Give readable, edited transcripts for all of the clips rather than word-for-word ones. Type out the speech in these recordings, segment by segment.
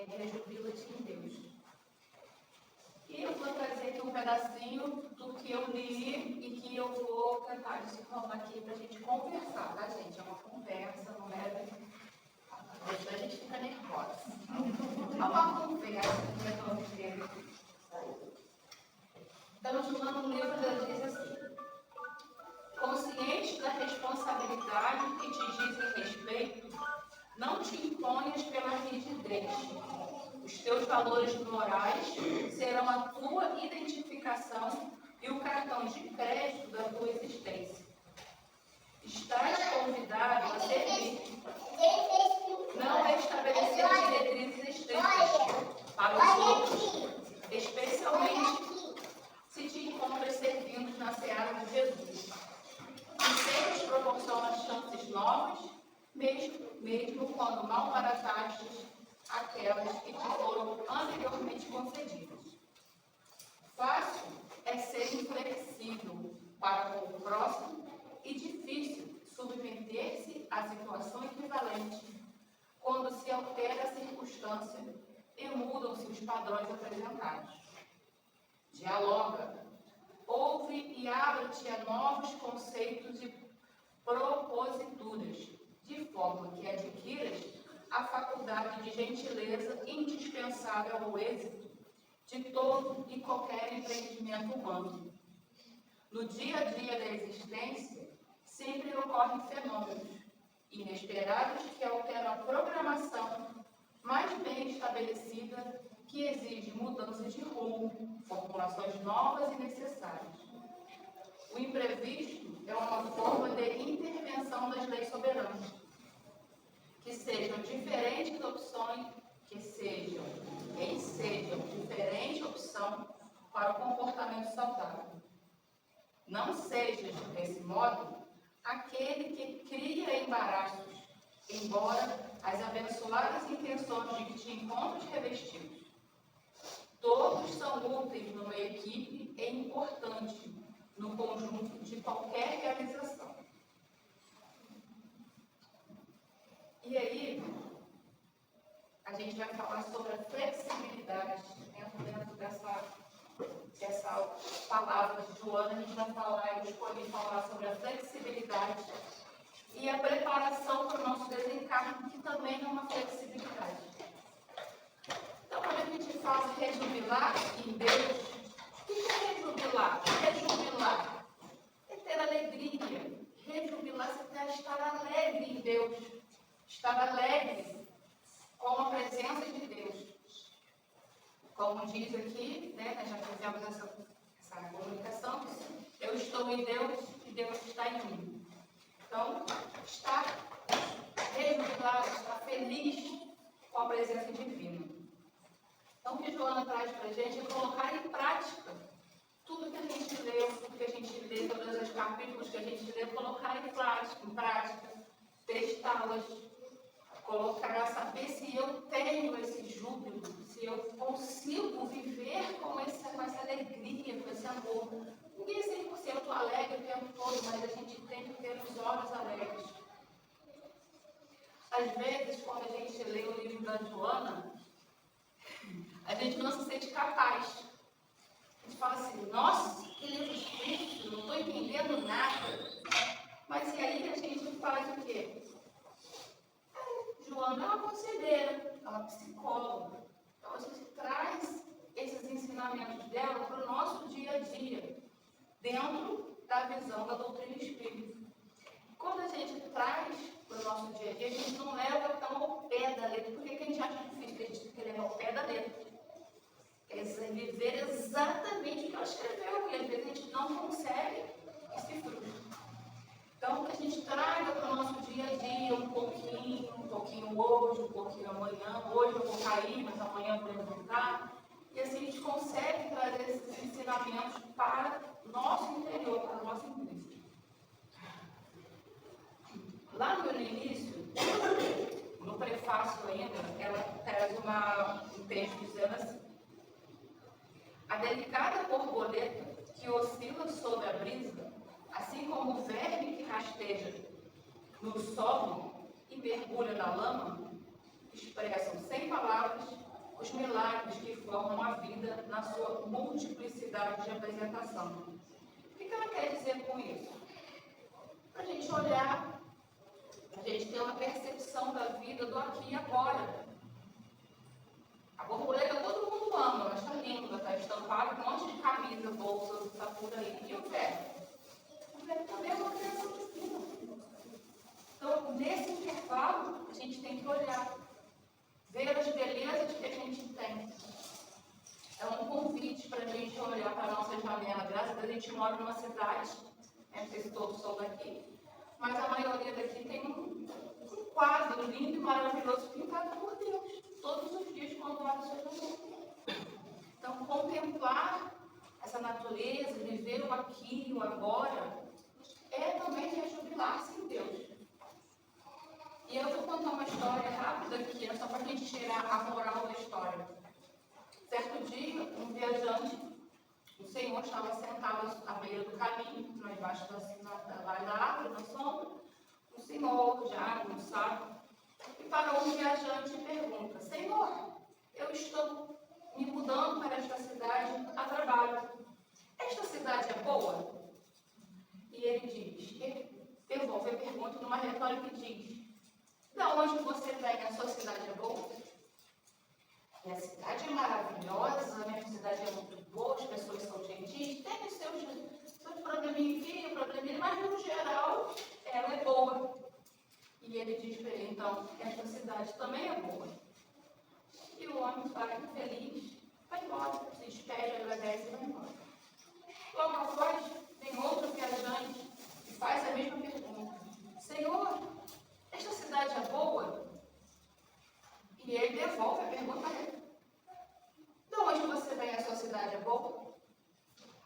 rejubila-te em Deus. E eu vou trazer aqui um pedacinho do que eu li e que eu vou tentar desenrolar aqui para a gente conversar, tá, gente? É uma conversa, não é? Depois a gente fica nervosa. É uma conversa que nós vamos ter. Então, Joana, no livro diz assim: consciente da responsabilidade que te dizem respeito, não te imponhas pela rigidez. Os teus valores morais serão a tua identificação e o cartão de crédito da tua existência. Estás convidado a servir. Não é estabelecer diretrizes estritas para os outros, especialmente se te encontras servindo na seara de Jesus. E sempre te proporciona chances novas, mesmo quando mal baratastes aquelas que te foram anteriormente concedidas. Fácil é ser inflexível para com o próximo e difícil submeter-se à situação equivalente quando se altera a circunstância e mudam-se os padrões apresentados. Dialoga, ouve e abre-te a novos conceitos e proposituras, de forma que adquiras a faculdade de gentileza indispensável ao êxito de todo e qualquer empreendimento humano. No dia a dia da existência, sempre ocorrem fenômenos inesperados que alteram a programação mais bem estabelecida, que exige mudanças de rumo, formulações novas e necessárias. O imprevisto é uma forma de intervenção das leis soberanas, que sejam diferentes opções, diferente opção para o comportamento saudável. Não sejas, desse modo, aquele que cria embaraços, embora as abençoadas intenções de que te encontres revestidos. Todos são úteis numa equipe e importantes no conjunto de qualquer realização. E aí, a gente vai falar sobre a flexibilidade dentro dessa palavra de Joana. A gente vai falar, eu escolhi falar sobre a flexibilidade e a preparação para o nosso desencarne, que também é uma flexibilidade. Então, quando a gente fala rejubilar em Deus, o que é rejubilar? Rejubilar é ter alegria. Rejubilar é estar alegre em Deus. Estar alegre com a presença de Deus. Como diz aqui, nós já fizemos essa comunicação, eu estou em Deus e Deus está em mim. Então, estar rejubilado, estar feliz com a presença divina. Então, o que Joana traz para a gente é colocar em prática tudo que a gente leu, tudo que a gente lê, todos os capítulos que a gente lê, colocar em prática, testá-las, colocar, saber se eu tenho esse júbilo, se eu consigo viver com essa alegria, com esse amor. Ninguém é 100% alegre o tempo todo, mas a gente tem que ter os olhos alegres. Às vezes, quando a gente lê o livro da Joana, a gente não se sente capaz. A gente fala assim, nossa, que livro difícil, não estou entendendo nada. Mas e aí a gente faz o quê? Joana é uma conselheira, é uma psicóloga. Então a gente traz esses ensinamentos dela para o nosso dia a dia, dentro da visão da doutrina espírita. Quando a gente traz para o nosso dia a dia, a gente não leva tão ao pé da letra. Por que a gente acha difícil? A gente tem que levar ao pé da letra. É viver exatamente o que ela escreveu, e às vezes a gente não consegue e se frustra. Então, que a gente traga para o nosso dia a dia um pouquinho hoje, um pouquinho amanhã. Hoje eu vou cair, mas amanhã eu vou levantar. E assim a gente consegue trazer esses ensinamentos para o nosso interior, para o nosso intrínseco. Lá no início, no prefácio ainda, ela traz um texto dizendo assim: a delicada borboleta que oscila sob a brisa, assim como o verme que rasteja no solo e mergulha na lama, expressam sem palavras os milagres que formam a vida na sua multiplicidade de apresentação. O que ela quer dizer com isso? Para a gente olhar, a gente ter uma percepção da vida do aqui e agora. A borboleta todo mundo ama, ela está linda, está estampada com um monte de camisa, bolsas, está por aí. E o velho? O velho também é uma criação divina. Então, nesse intervalo, a gente tem que olhar, ver as belezas que a gente tem. É um convite para a gente olhar para a nossa janela. Graças a Deus, a gente mora numa cidade, não sei se todos são daqui, mas a maioria daqui tem um quadro lindo e maravilhoso pintado por Deus, todos os dias quando abre o seu janela. Então, contemplar essa natureza, viver o aqui e o agora, é também rejubilar-se em Deus. E eu vou contar uma história rápida aqui, só para a gente tirar a moral da história. Certo dia, um viajante, o Senhor estava sentado à beira do caminho, embaixo da árvore, na sombra. O Senhor, já não sabe, e parou um viajante e pergunta: Senhor, eu estou me mudando para esta cidade a trabalho. Esta cidade é boa? E ele diz, devolve a pergunta numa retórica e diz: da onde você vem, a sua cidade é boa? Minha cidade é maravilhosa, minha cidade é muito boa, as pessoas são gentis, tem os seus probleminhas aqui, probleminha, mas no geral ela é boa. E ele diz para ele, então, esta cidade também é boa. E o homem vai feliz, vai embora, se despede, agradece e vai embora. Logo após, tem outro viajante que faz a mesma pergunta: Senhor, esta cidade é boa? E ele devolve a pergunta a ele: de onde você vem, a sua cidade é boa?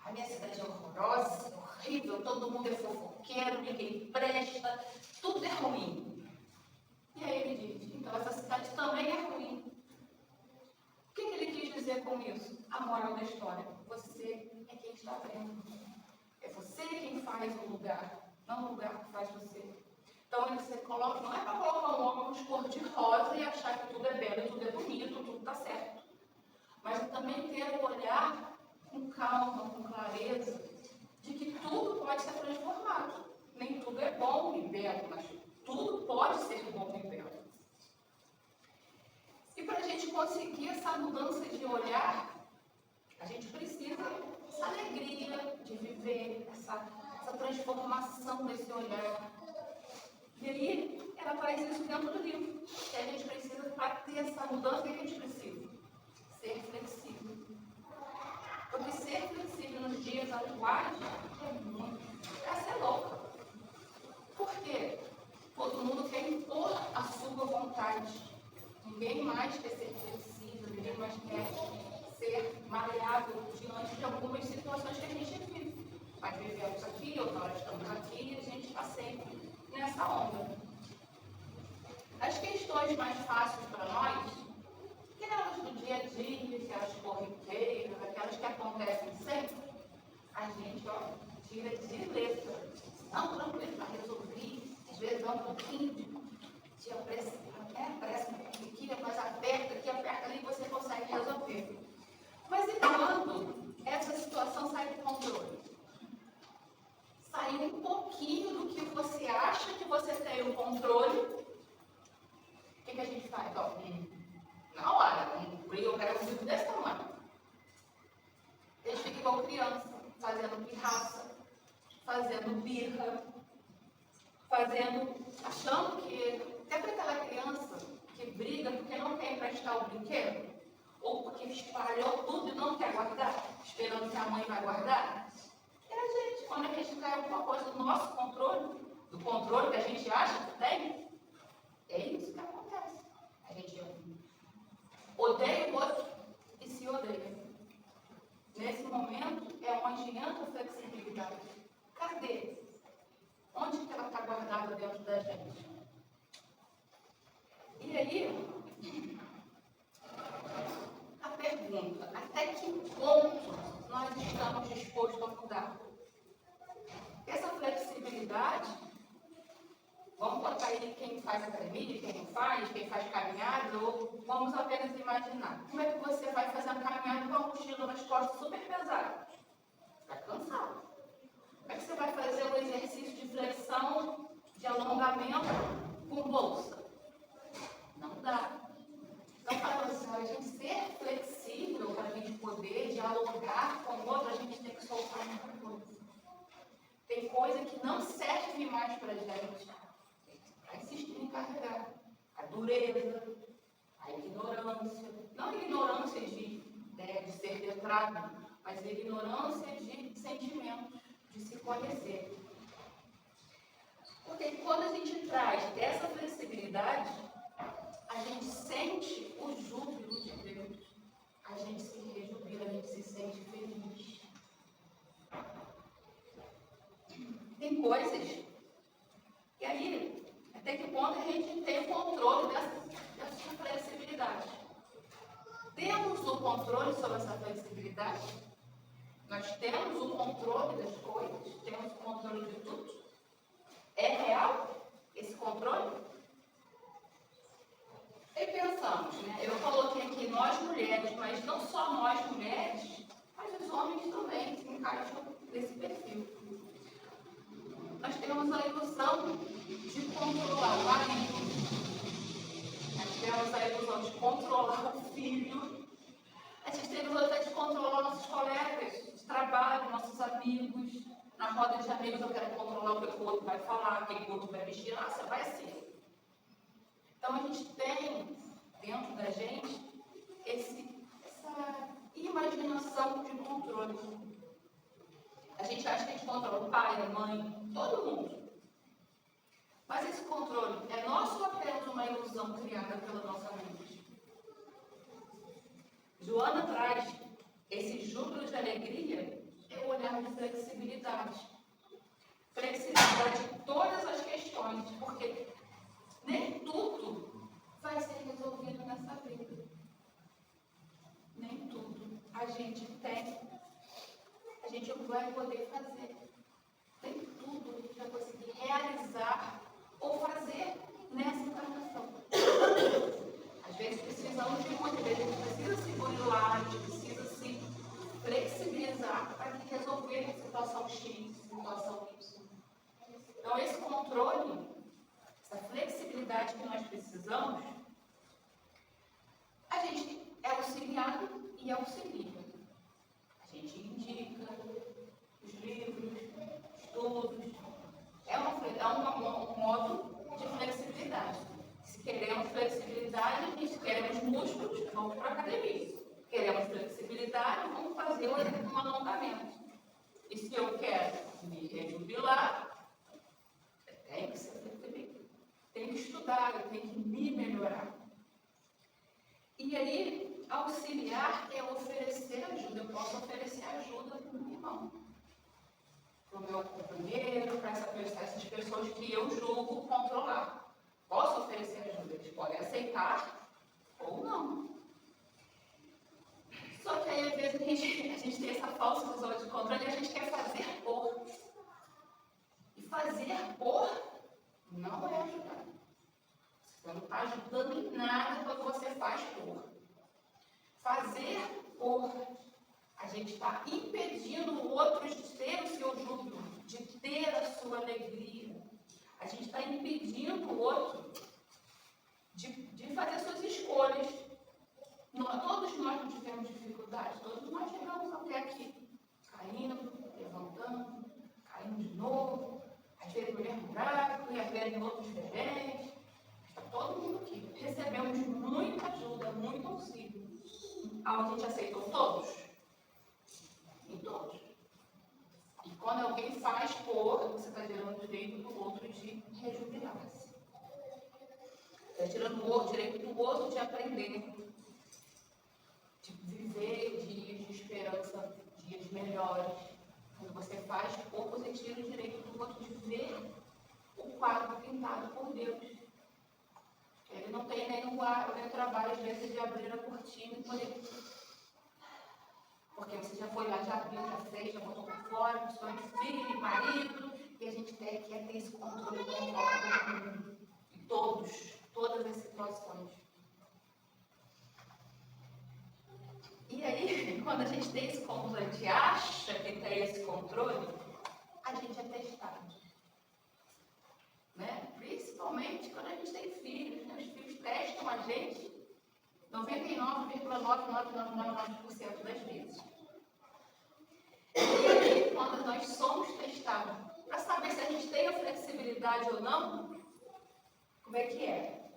A minha cidade é horrorosa, horrível, todo mundo é fofoqueiro, ninguém presta, tudo é ruim. E aí ele diz: então essa cidade também é ruim. O que ele quis dizer com isso? A moral da história: você é quem está vendo. É você quem faz o lugar, não o lugar que faz você. Então você coloca, não é para colocar um óculos cor-de-rosa e achar que tudo é belo, tudo é bonito, tudo está certo. Mas também ter o olhar com calma, com clareza, de que tudo pode ser transformado. Nem tudo é bom e belo, mas tudo pode ser bom e belo. E para a gente conseguir essa mudança de olhar, a gente precisa dessa alegria de viver, essa transformação desse olhar. E aí, ela traz isso dentro do livro. E a gente precisa, para ter essa mudança, o que a gente precisa? Ser flexível. Porque ser flexível nos dias atuais é ser louca. Por quê? Todo mundo quer impor a sua vontade. Ninguém mais quer ser flexível, ninguém mais quer ser maleável diante de algumas situações que a gente vive. Mas vivemos aqui, outra hora estamos aqui, e a gente está sempre nessa onda. As questões mais fáceis para nós, aquelas do dia a dia, aquelas corriqueiras, aquelas que acontecem sempre, a gente tira de letra. Não, tranquilo, para resolver. Às vezes dá um pouquinho de pressa um pouquinho aqui, mas aperta aqui, aperta ali, você consegue resolver. Mas e quando essa situação sai do controle? Sair um pouquinho do que você acha que você tem o controle, o que a gente faz? Na hora, eu quero um livro desse tamanho. A gente fica igual criança, fazendo pirraça, fazendo birra, achando que, até para aquela criança que briga porque não quer emprestar o brinquedo, ou porque espalhou tudo e não quer guardar, esperando que a mãe vai guardar. E a gente, quando a gente cai alguma coisa do nosso controle, do controle que a gente acha que tem, é isso que acontece. A gente odeia o outro e se odeia. Nesse momento é onde entra a flexibilidade. Cadê? Onde que ela está guardada dentro da gente? E aí, a pergunta: até que ponto nós estamos dispostos a mudar? Essa flexibilidade, vamos botar aí quem faz academia, quem não faz, quem faz caminhada, ou vamos apenas imaginar. Como é que você vai fazer uma caminhada com a mochila nas costas super pesada? Está cansado. Como é que você vai fazer um exercício de flexão, de alongamento com bolsa? Não dá. Então, para a gente ser flexível, para a gente poder dialogar com o outro, a gente tem que soltar muita coisa. Tem coisa que não serve mais para a gente, para insistir em carregar. A dureza, a ignorância. Não a ignorância de ser letrado, mas a ignorância de sentimentos, de se conhecer. Porque quando a gente traz essa flexibilidade, a gente sente o júbilo de Deus. A gente se rejubila, a gente se sente feliz. Tem coisas que aí, até que ponto a gente tem o controle dessa flexibilidade. Temos o controle sobre essa flexibilidade? Nós temos o controle das coisas? Temos o controle de tudo? É real esse controle? E pensamos, né? Eu coloquei aqui nós mulheres, mas não só nós mulheres, mas os homens também se encaixam nesse perfil. Nós temos a ilusão de controlar o marido, nós temos a ilusão de controlar o filho, a gente tem a ilusão de controlar nossos colegas de trabalho, nossos amigos. Na roda de amigos eu quero controlar o que o outro vai falar, o que o outro vai vestir, você vai assim. Então, a gente tem dentro da gente essa imaginação de controle. A gente acha que a gente controla o pai, a mãe, todo mundo. Mas esse controle é nosso ou apenas uma ilusão criada pela nossa mente? Joana traz esse júbilo de alegria, é o olhar de flexibilidade. Flexibilidade em todas as questões, porque nem tudo vai ser resolvido nessa vida. Nem tudo a gente vai poder fazer. Nem tudo a gente vai conseguir realizar ou fazer nessa encarnação. Às vezes precisamos de muito, às vezes a gente precisa se burilar, a gente precisa se flexibilizar para resolver a situação X, situação Y. Então, esse controle, essa flexibilidade que nós precisamos, a gente é auxiliado e auxilia. A gente indica os livros, estudos. É um modo de flexibilidade. Se queremos flexibilidade, se queremos músculos, vamos para a academia. Queremos flexibilidade, vamos fazer um alongamento. E se eu quero me rejubilar, tem que ser flexibilidade. Tem que estudar, eu tenho que me melhorar. E aí, auxiliar é oferecer ajuda. Eu posso oferecer ajuda para o meu irmão, para o meu companheiro, para essas pessoas que eu julgo controlar. Posso oferecer ajuda. Eles podem aceitar ou não. Só que aí, às vezes, a gente tem essa falsa ilusão de controle e a gente quer fazer por. E fazer por não é ajudar. Você não está ajudando em nada quando você faz por. Fazer por. A gente está impedindo o outro de ter o seu júbilo, de ter a sua alegria. A gente está impedindo o outro de fazer suas escolhas. Todos nós não tivemos dificuldade, todos nós chegamos até aqui, caindo, levantando, caindo de novo, às vezes no mesmo gráfico e às vezes em outros diferentes. Está todo mundo aqui. Recebemos muita ajuda, muito auxílio. A gente aceitou todos? Em todos. E quando alguém faz por, você está tirando o direito do outro de rejubilar-se. Está tirando o direito do outro de aprender, de viver dias de esperança, dias melhores. Quando você faz por, você tira o direito do outro de ver o quadro pintado por Deus. Ele não tem nem o trabalho, às vezes, de abrir a cortina e poder. Porque você já foi lá, já abriu, já fez, já botou por fora, pessoa de filho, marido, e a gente quer ter esse controle controlado em todas as situações. quando a gente tem esse controle, a gente acha que tem esse controle, a gente é testado. Né? Principalmente quando a gente tem filhos, né? Os filhos testam a gente 99,99999% das vezes. E aí, quando nós somos testados, para saber se a gente tem a flexibilidade ou não, como é que é?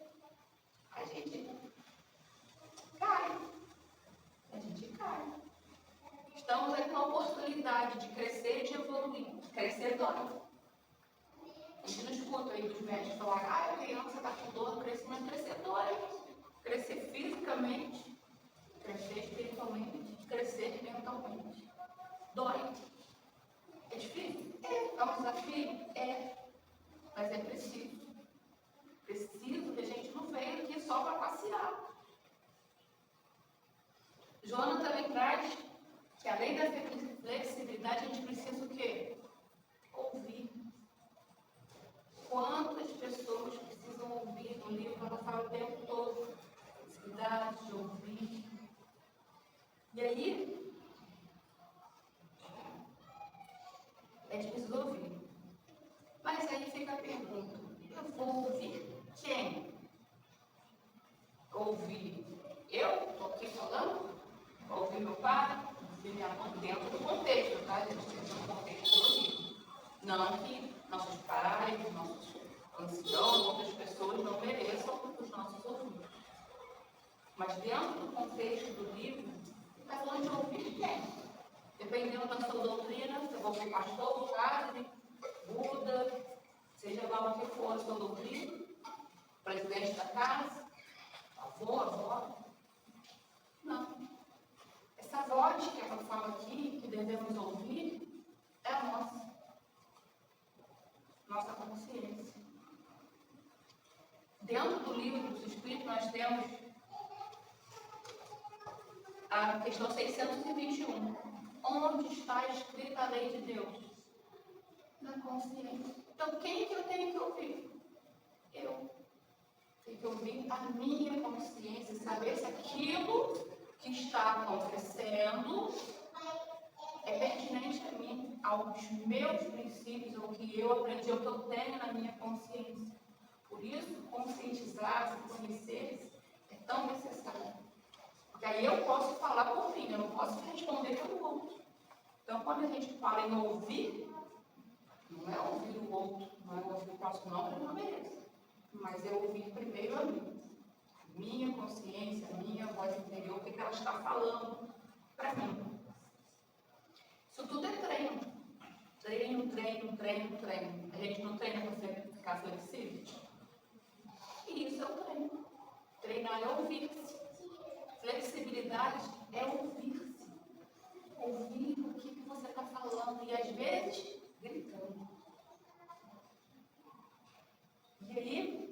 A gente cai. A gente cai. Estamos aí com a oportunidade de crescer e de evoluir. Crescer dói. A gente não escuta aí dos médicos falar, a criança está com dor no crescimento, crescer dói. Crescer fisicamente, crescer espiritualmente, crescer mentalmente. Dói. É difícil? É um desafio? É. Mas é preciso. Preciso que a gente não venha aqui só para passear. Joana também traz que além da flexibilidade, a gente precisa o quê? Ouvir. Quantas pessoas precisam ouvir no livro? Ela fala o tempo todo. Flexibilidade, de ouvir. E aí, é difícil ouvir. Mas aí fica a pergunta, eu vou ouvir quem? Ouvir eu? Estou aqui falando? Ouvir meu pai? Ouvir minha mãe? Dentro do contexto, tá? A gente tem um contexto do livro. Não que nossos pais, nossos anciãos, outras pessoas não mereçam os nossos ouvidos. Mas dentro do contexto do livro, está falando de ouvir quem? Dependendo da sua doutrina, você vai ouvir pastor, padre, Buda, seja lá o que for a sua doutrina, presidente da casa, avô, avó. Não. Essa voz que ela fala aqui, que devemos ouvir, é a nossa consciência. Dentro do livro dos Espíritos, nós temos a questão 621. Onde está escrita a lei de Deus? Na consciência. Então, quem que eu tenho que ouvir? Eu. Tenho que ouvir a minha consciência, saber se aquilo que está acontecendo é pertinente a mim, aos meus princípios, ao que eu aprendi, ao que eu tenho na minha consciência. Por isso, conscientizar-se, conhecer-se é tão necessário. Porque aí eu posso falar por mim, eu não posso responder pelo outro. Então, quando a gente fala em ouvir, não é ouvir o outro, não é ouvir o próximo, não, que eu não mereço. Mas é ouvir primeiro a mim. Minha consciência, minha voz interior, o que ela está falando para mim. Isso tudo é treino. Treino, treino, treino, treino. A gente não treina para ficar flexível? E isso é o treino. Treinar é ouvir-se. Flexibilidade é ouvir-se. Ouvir o que você está falando. E às vezes, gritando. E aí,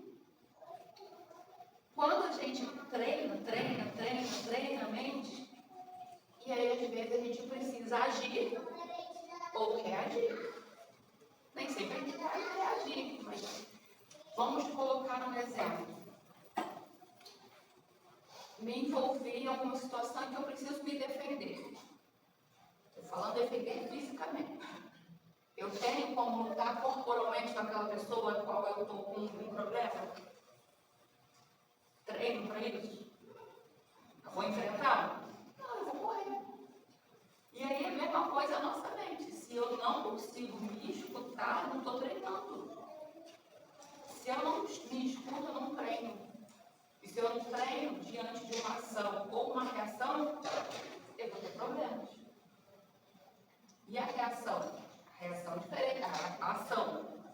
quando a gente treina a mente, e aí às vezes a gente precisa agir ou reagir. Nem sempre a gente vai reagir, mas vamos colocar um exemplo. Me envolvi em alguma situação que eu preciso me defender. Estou falando defender fisicamente. Eu tenho como lutar corporalmente com aquela pessoa a qual eu estou com um problema? Treino para isso? Eu vou enfrentá-lo? Não, eu vou correr. E aí é a mesma coisa a nossa mente. Se eu não consigo me escutar, eu não estou treinando. Se eu não me escuto, eu não treino. E se eu não treino diante de uma ação ou uma reação, eu vou ter problemas. E a reação? A reação é diferente. A ação.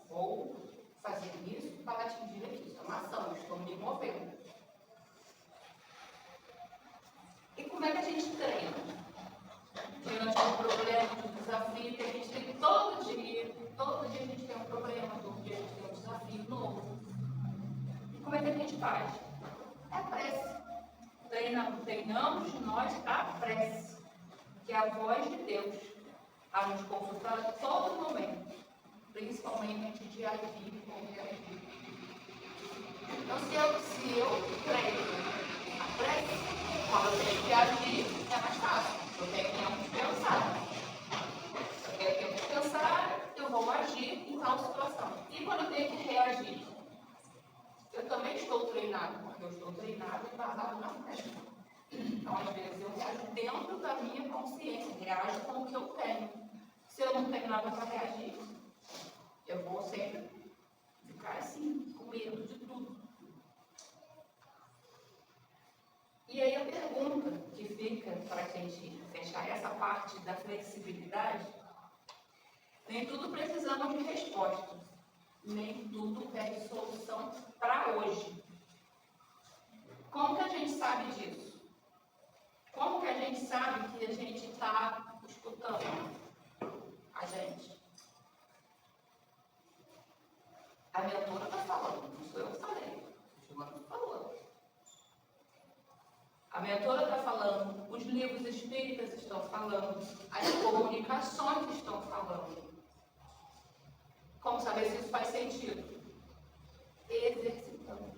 Vou fazer isso para atingir aquilo. Isso é uma ação. Eu estou me movendo. E como é que a gente treina? Diante de um problema, de um desafio que a gente tem todo dia a gente tem um problema, todo dia a gente tem um desafio novo. E como é que a gente faz? É a prece. Treinamos nós a prece, que é a voz de Deus, a nos consultar a todo momento, principalmente de agir ou reagir. Então, se eu treino a prece, quando eu tenho que agir, é mais fácil. Eu tenho eu estou treinado e embasado na fé. Então, às vezes, eu reajo dentro da minha consciência, reajo com o que eu tenho. Se eu não tenho nada para reagir, eu vou sempre ficar assim, com medo de tudo. E aí a pergunta que fica para a gente fechar essa parte da flexibilidade, nem tudo precisamos de respostas, nem tudo pede solução para hoje. Como que a gente sabe disso? Como que a gente sabe que a gente está escutando a gente? A mentora está falando, não sou eu que falei, o João falou. A mentora está falando, os livros espíritas estão falando, as comunicações estão falando. Como saber se isso faz sentido? Exercitando.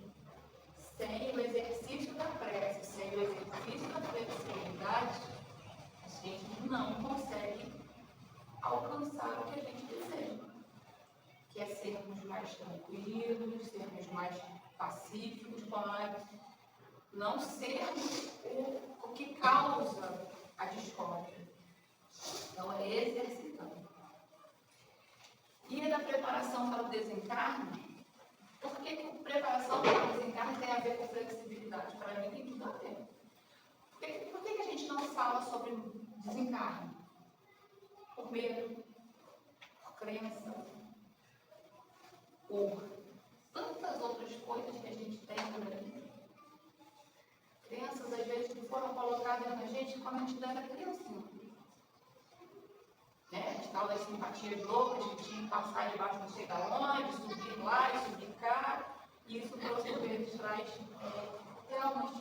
Sem o exercício da prece, sem o exercício da flexibilidade, a gente não consegue alcançar o que a gente deseja, que é sermos mais tranquilos, sermos mais pacíficos, não sermos o que causa a discórdia. Então, é exercitando. E da preparação para o desencarne, por que preparação para o desencarne tem a ver com flexibilidade? Para mim, tem tudo a ver. Por que a gente não fala sobre desencarne? Por medo, por crença, por tantas outras coisas que a gente tem por aí. Crenças, às vezes, que foram colocadas na gente quando a gente era criancinha. As tal das simpatias loucas que tinha que passar debaixo não sei da onde, subir lá e subir cá. E isso, por vezes, traz traumas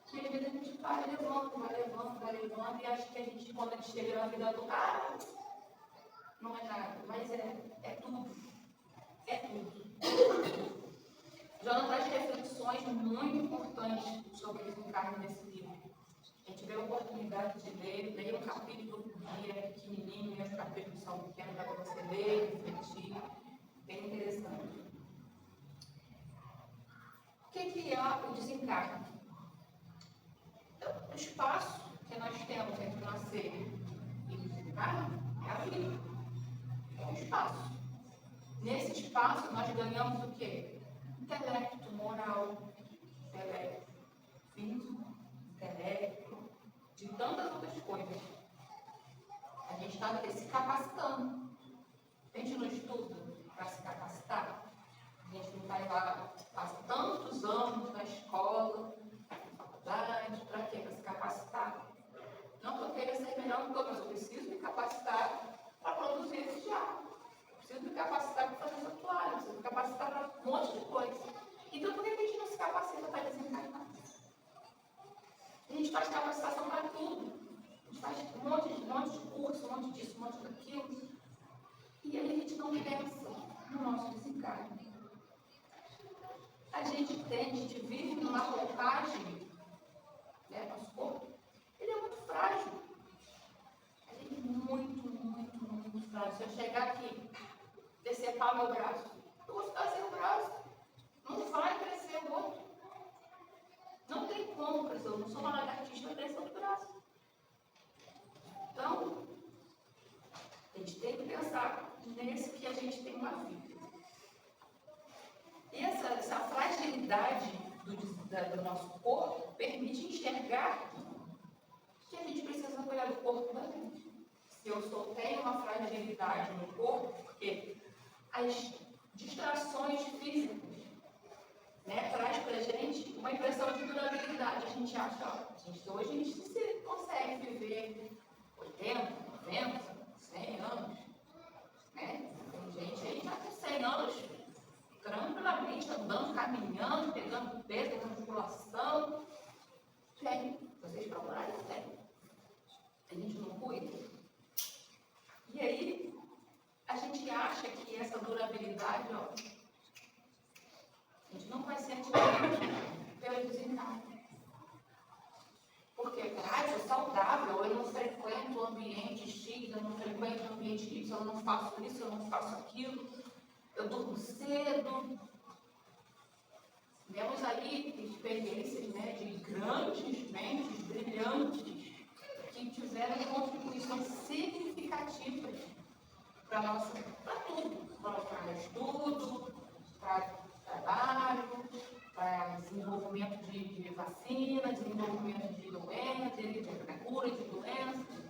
que às vezes a gente vai levando, e acha que a gente, quando a gente chega na vida adulta, não é nada, mas é tudo. É tudo. Joana traz reflexões muito importantes sobre o desencarne nesse livro. A gente vê a oportunidade de ler, leia um capítulo por dia, pequenininho, os capítulos são pequenos, dá para você ler, refletir, bem interessante. O que é o desencarne? O espaço que nós temos entre nascer e desencarne é a vida. É um espaço. Nesse espaço nós ganhamos o quê? Intelecto, moral, intelecto físico, intelecto, de tantas outras coisas. A gente está se capacitando. A gente não estuda para se capacitar. A gente não vai lá, passa tantos anos na escola, na faculdade, para quê? Para se capacitar. Não que eu queira ser melhor do que eu, mas eu preciso me capacitar para produzir esse diálogo. Eu preciso me capacitar para fazer essa toalha, eu preciso me capacitar para um monte de coisa. Então, por que a gente não se capacita para desencarnar? A gente faz capacitação para tudo. A gente faz um monte de curso, um monte disso, um monte daquilo. E aí a gente não pensa no nosso desencarne. A gente vive numa roupagem, nosso corpo, ele é muito frágil. A gente é muito frágil. Se eu chegar aqui, decepar meu braço, eu vou ficar sem o braço. Não vai crescer o outro. Não tem como crescer. Eu não sou uma lagartixa para crescer o braço. Então, a gente tem que pensar nesse que a gente tem uma vida. E essa fragilidade do nosso corpo permite enxergar que a gente precisa cuidar do corpo da gente. Se eu tenho uma fragilidade no corpo, porque as distrações físicas traz para a gente uma impressão de durabilidade. A gente acha, hoje a gente consegue viver 80, 90, 100 anos. Tem gente aí já com 100 anos, tranquilamente, andando, caminhando, pegando peso, pegando musculação. Tem, vocês procurarem, tem. A gente não cuida. E aí, a gente acha que essa durabilidade, a gente não vai ser atingido pelo desencarne. Porque, eu sou saudável, eu não frequento o ambiente X, eu não frequento o ambiente Y, eu não faço isso, eu não faço aquilo, eu durmo cedo. Vemos aí experiências, né, de grandes mentes brilhantes que tiveram contribuições significativas para tudo, para estudo, para trabalho, para desenvolvimento de vacina, desenvolvimento de doenças, de cura de doenças.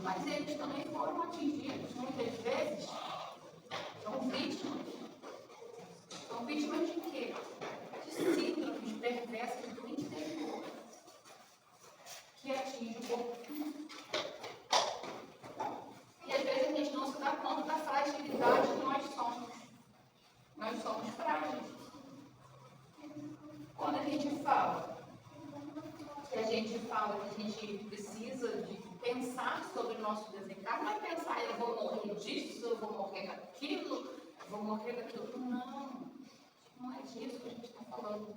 Mas eles também foram atingidos, muitas vezes, são vítimas. São vítimas de quê? De síndromes perversas do interior, que atingem o corpo físico. E às vezes a gente não se dá conta da fragilidade que nós somos. Nós somos frágeis. Quando a gente fala que a gente precisa de pensar sobre o nosso desencarne, não é pensar, eu vou morrer disso, eu vou morrer daquilo, eu vou morrer daquilo. Não é disso que a gente está falando.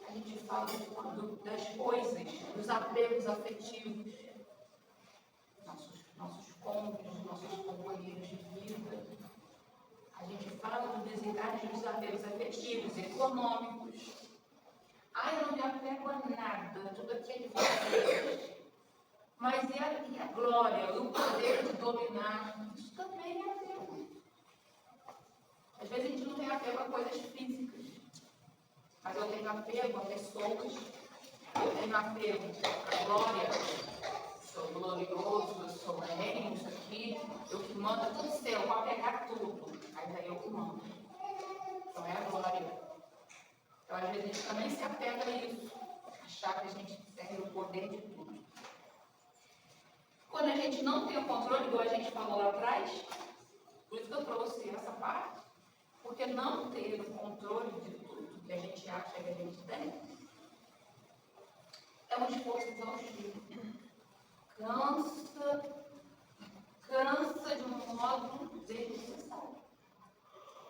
A gente fala das coisas, dos apegos afetivos, nossos cônjuges, nossos companheiros de vida. A gente fala do desencarne dos apegos afetivos, econômicos. Eu não me apego a nada, tudo aquilo que é. Mas e a glória, o poder de dominar? Isso também é apego. Às vezes a gente não tem apego a coisas físicas, mas eu tenho apego a pessoas, eu tenho apego à glória, sou glorioso, eu sou reino, isso aqui, eu que mando é tudo seu, vou pegar tudo, aí daí eu que mando. Então é a glória. Então às vezes a gente também se apega a isso, achar que a gente tem o poder de tudo. Quando a gente não tem o controle, igual a gente falou lá atrás, por isso que eu trouxe essa parte, porque não ter o controle de tudo que a gente acha que a gente tem é um esforço exaustivo. Cansa de um modo desnecessário.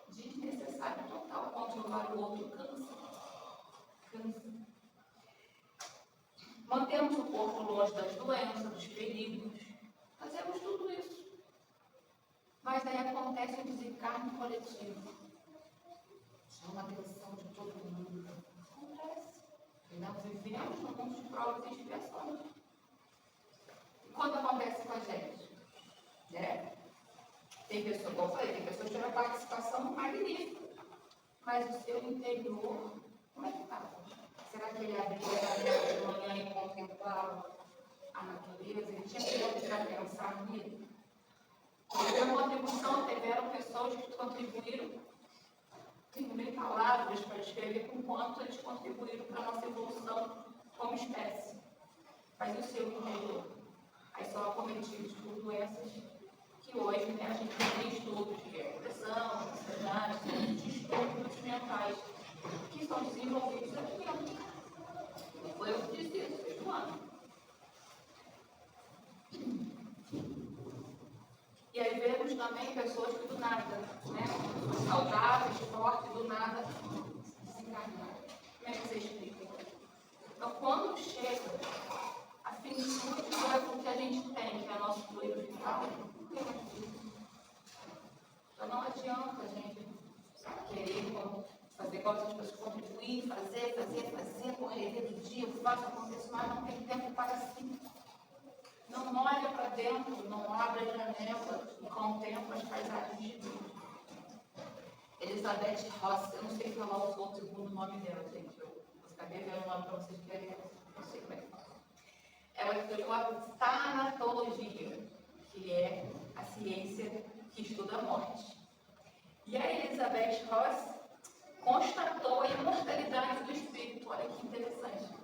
Desnecessário total. Controlar o outro cansa. Mantemos o corpo longe das doenças, dos perigos. Fazemos tudo isso. Mas aí acontece o desencarne coletivo. Chama a atenção de todo mundo. Acontece. E nós vivemos num mundo de provas e expiações. E quando acontece com a gente? Tem pessoas, como eu falei, tem pessoas que têm uma participação magnífica. Mas o seu interior, como é que está? Será que ele abria a janela de manhã e contemplava a natureza? Ele tinha tempo para pensar nele? Tiveram contribuição, tiveram pessoas que contribuíram, tenho nem palavras para descrever com quanto eles contribuíram para a nossa evolução como espécie. Mas e o seu interior? Aí são acometidos por doenças que hoje, né, a gente tem estudos de depressão, ansiedade, distúrbios mentais, que são desenvolvidos aqui dentro. Foi eu que disse isso, fez um ano. E aí vemos também pessoas que do nada, né, saudáveis, fortes, do nada, desencarnaram. Como é que você explica? Então, quando chega a finitude do que a gente tem, que é o nosso fluido vital, então não adianta a gente querer fazer coisas para as pessoas contribuir, fazer, correr do dia, eu faço, acontecer, mas não tem tempo para si. Não olha para dentro, não abre a janela e contempla as paisagens de Deus. Elizabeth Ross, eu não sei falar o segundo nome dela, gente. Eu acabei vendo o nome para vocês verem, não sei como é que fala. Ela estudou a tanatologia, que é a ciência que estuda a morte. E a Elizabeth Ross constatou a imortalidade do espírito. Olha que interessante.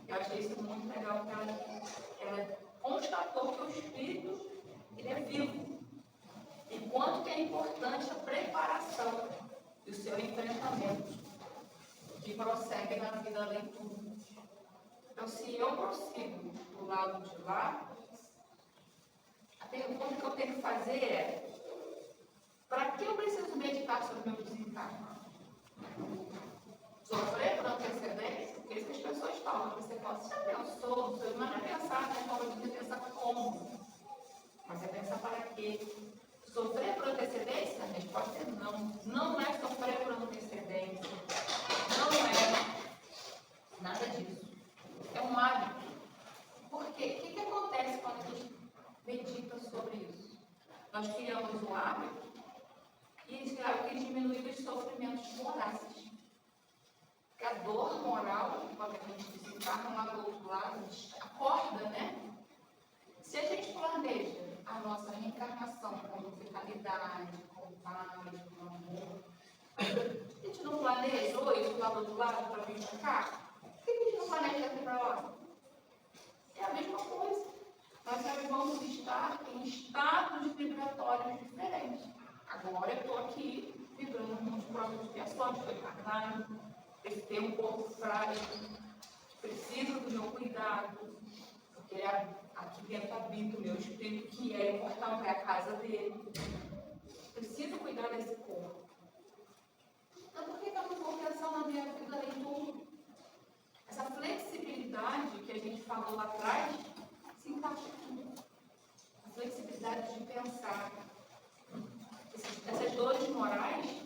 Eu achei isso muito legal, porque ela constatou que o espírito ele é vivo. E quanto que é importante a preparação do seu enfrentamento, que prossegue na vida além de tudo. Então, se eu prossigo do lado de lá, a pergunta que eu tenho que fazer é: para que eu preciso meditar sobre o meu desencarne? Sofrer por antecedência? Porque isso que as pessoas falam, você fala, você já pensou, mas não é pensar, né? Como eu disse, pensar como. Mas é pensar para quê? Sofrer por antecedência? A resposta é não. Não é sofrer por antecedência. nada disso. É um hábito. Porque o que acontece quando a gente medita sobre isso? Nós criamos o hábito e esse hábito diminui os sofrimentos morais. Porque a dor moral, quando a gente desencarna lá do outro lado, a gente acorda, né? Se a gente planeja a nossa reencarnação com vitalidade, com paz, com amor, a gente não planejou isso lá do outro lado para vir para cá? Por que a gente não planeja aqui para lá? É a mesma coisa. Nós vamos estar em estados vibratórios diferentes. Agora eu estou aqui vibrando com os próprios expiações, estou encarnado, preciso ter um corpo frágil, preciso do meu cuidado, porque aqui dentro habita o meu espírito, que é importante, é a casa dele. Preciso cuidar desse corpo. Então, por que eu não vou pensar na minha vida em tudo? Essa flexibilidade que a gente falou lá atrás se encaixa aqui. A flexibilidade de pensar. Essas dores morais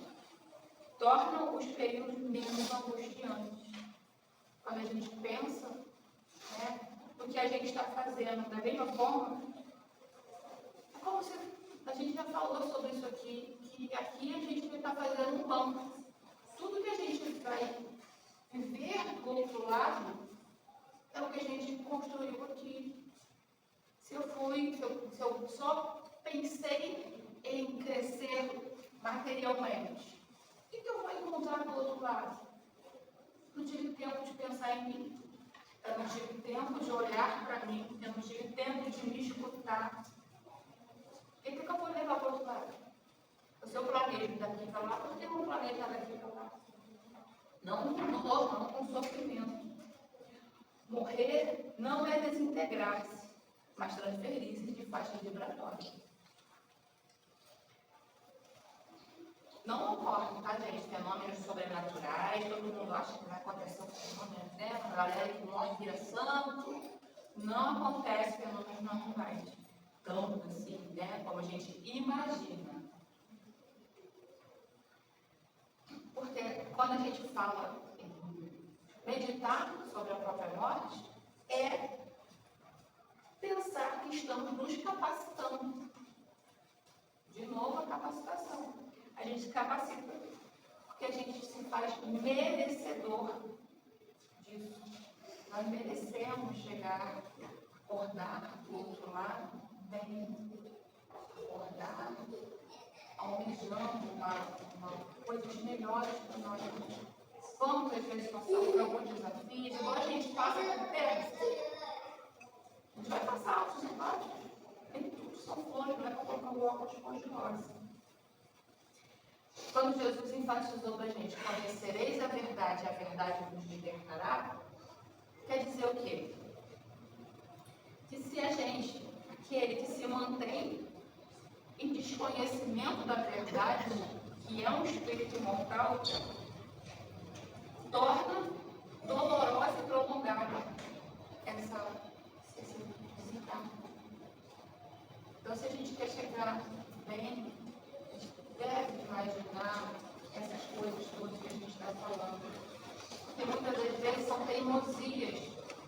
tornam os períodos menos angustiantes. Quando a gente pensa, né, no que a gente está fazendo, da mesma forma, é como se a gente já falou sobre isso aqui, que aqui a gente está fazendo um banco. Tudo que a gente vai viver do outro lado é o que a gente construiu aqui. Se eu só pensei em crescer materialmente, o que eu vou encontrar do outro lado? Não tive tempo de pensar em mim, eu não tive tempo de olhar para mim, eu não tive tempo de me escutar. E o que eu vou levar para o outro lado? O seu planejo daqui para lá, por que não planeja daqui para lá? Não com dor, não com sofrimento. Morrer não é desintegrar-se, mas transferir-se de faixa vibratória. Não ocorre, tá, gente? Fenômenos sobrenaturais, todo mundo acha que vai acontecer um fenômeno, né? A galera que morre vira santo. Não acontece fenômenos naturais. Tanto assim, né? Como a gente imagina. Porque quando a gente fala em meditar sobre a própria morte, é pensar que estamos nos capacitando. De novo, a capacitação. A gente se capacita porque a gente se faz merecedor disso. Nós merecemos chegar, acordar do outro lado, bem, acordar, almejando coisas melhores para nós. Vamos, às vezes, passar por alguns desafios, igual a gente passa por perto. A gente vai passar altos e baixos. Nem tudo são flores, não é para colocar o óculos cor-de-rosa. Quando Jesus enfatizou para a gente, conhecereis a verdade vos libertará, quer dizer o quê? Que se a gente, aquele que se mantém em desconhecimento da verdade, que é um espírito imortal, torna dolorosa e prolongada esse desencarne. Então, se a gente quer chegar bem, a gente deve imaginar essas coisas todas que a gente está falando. Porque muitas das vezes são teimosias.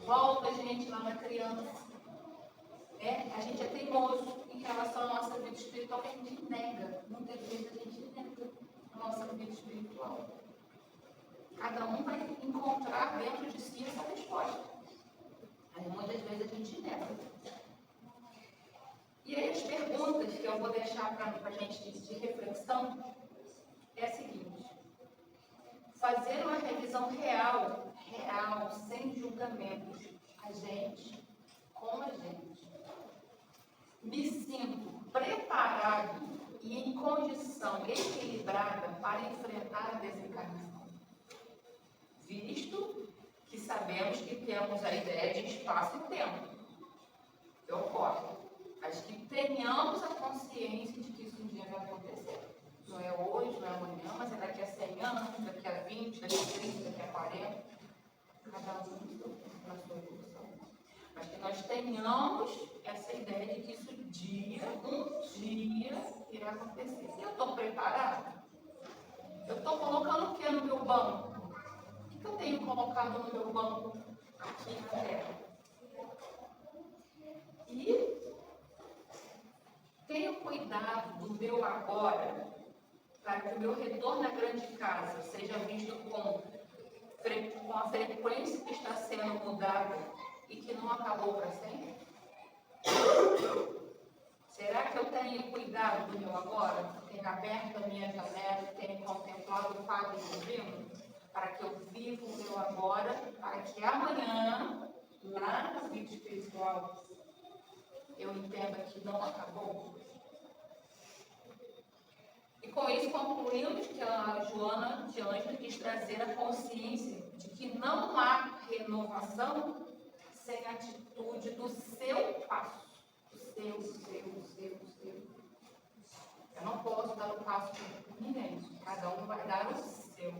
Volta a gente lá na criança. A gente é teimoso em relação à nossa vida espiritual, que a gente nega. Muitas vezes a gente nega a nossa vida espiritual. Cada um vai encontrar dentro de si essa resposta. Aí muitas vezes a gente nega. E aí as perguntas que eu vou deixar para a gente de reflexão é a seguinte: fazer uma revisão real, sem julgamentos, com a gente. Me sinto preparado e em condição equilibrada para enfrentar a desencarnação. Visto que sabemos que temos a ideia de espaço e tempo. Que ocorre. Mas que tenhamos a consciência de que isso um dia vai acontecer. Não é hoje, não é amanhã, mas é daqui a 100 anos, daqui a 20, daqui a 30, daqui a 40. Cada um na sua evolução. Mas que nós tenhamos essa ideia de que isso um dia irá acontecer. E eu estou preparado? Eu estou colocando o que no meu banco? O que eu tenho colocado no meu banco meu agora, para que o meu retorno à grande casa seja visto com a frequência que está sendo mudada e que não acabou para sempre? Será que eu tenho cuidado do meu agora? Tenho aberto a minha janela, tenho contemplado o Padre Divino, para que eu viva o meu agora, para que amanhã, lá na vida espiritual, eu entenda que não acabou? E com isso concluímos que a Joana de Ângelo quis trazer a consciência de que não há renovação sem atitude do seu passo. O seu. Eu não posso dar o passo de ninguém. Cada um vai dar o seu.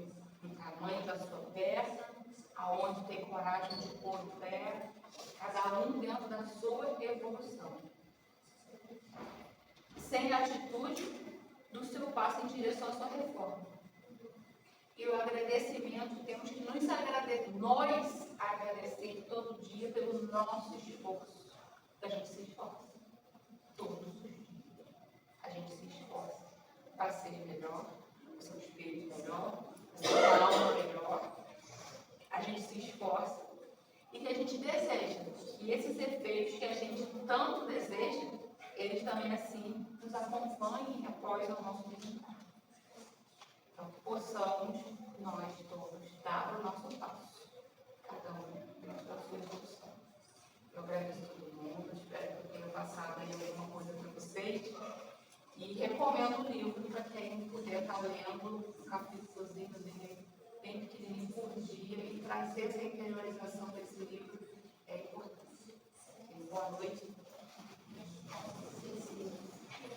No tamanho da sua perna, aonde tem coragem de pôr o pé, cada um dentro da sua evolução. Sem atitude do seu passo em direção à sua reforma. E o agradecimento, temos que nos agradecer, nós agradecer todo dia pelo nosso esforço. A gente se esforça. Todos os dias. A gente se esforça para ser melhor, o seu espírito melhor, a sua alma melhor. A gente se esforça e que a gente deseja que esses efeitos que a gente tanto deseja, eles também assim nos acompanhem após o nosso desencarne. Então, que possamos nós todos dar o nosso passo, cada um na sua evolução. Eu agradeço a todo mundo, espero que eu tenha passado aí alguma coisa para vocês. E recomendo o livro para quem puder estar lendo um capítulozinho bem pequenininho por dia e trazer essa interiorização desse livro é importante. Boa noite.